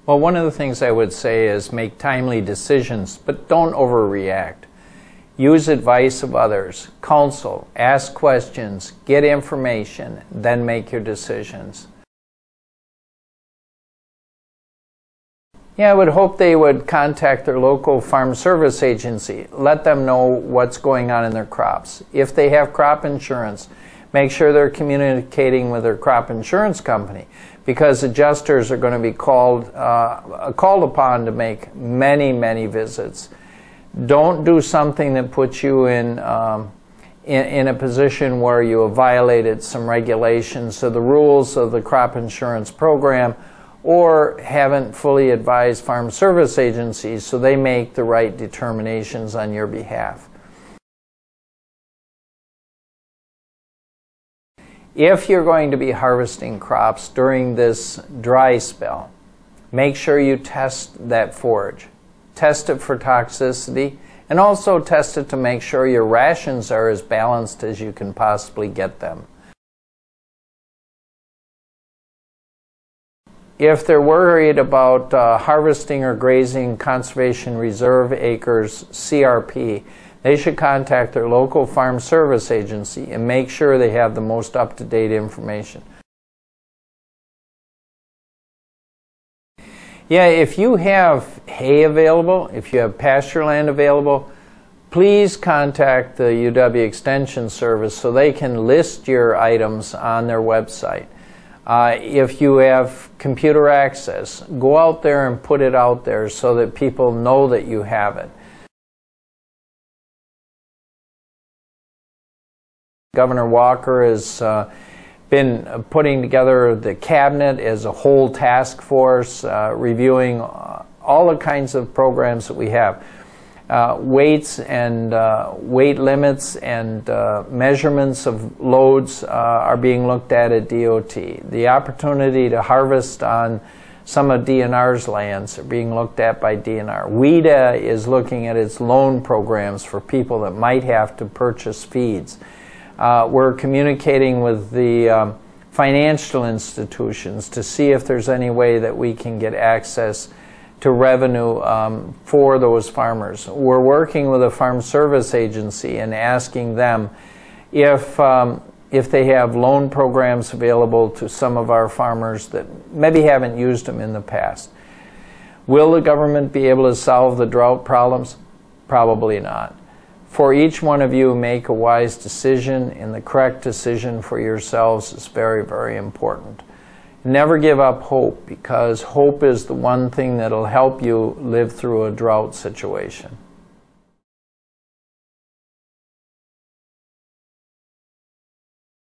Well, one of the things I would say is make timely decisions, but don't overreact. Use advice of others, counsel, ask questions, get information, then make your decisions. Yeah, I would hope they would contact their local farm service agency. Let them know what's going on in their crops. If they have crop insurance, make sure they're communicating with their crop insurance company, because adjusters are going to be called upon to make many visits. Don't do something that puts you in a position where you have violated some regulations of the rules of the crop insurance program, or haven't fully advised farm service agencies so they make the right determinations on your behalf. If you're going to be harvesting crops during this dry spell, make sure you test that forage. Test it for toxicity, and also test it to make sure your rations are as balanced as you can possibly get them. If they're worried about harvesting or grazing Conservation Reserve Acres CRP, they should contact their local farm service agency and make sure they have the most up-to-date information. Yeah, if you have hay available, if you have pasture land available, please contact the UW Extension Service so they can list your items on their website. If you have computer access, go out there and put it out there so that people know that you have it. Governor Walker has been putting together the cabinet as a whole task force, reviewing all the kinds of programs that we have. Weights and weight limits and measurements of loads are being looked at DOT. The opportunity to harvest on some of DNR's lands are being looked at by DNR. WEDA is looking at its loan programs for people that might have to purchase feeds. We're communicating with the financial institutions to see if there's any way that we can get access to revenue for those farmers. We're working with a farm service agency and asking them if they have loan programs available to some of our farmers that maybe haven't used them in the past. Will the government be able to solve the drought problems? Probably not. For each one of you, make a wise decision, and the correct decision for yourselves is very important. Never give up hope, because hope is the one thing that'll help you live through a drought situation.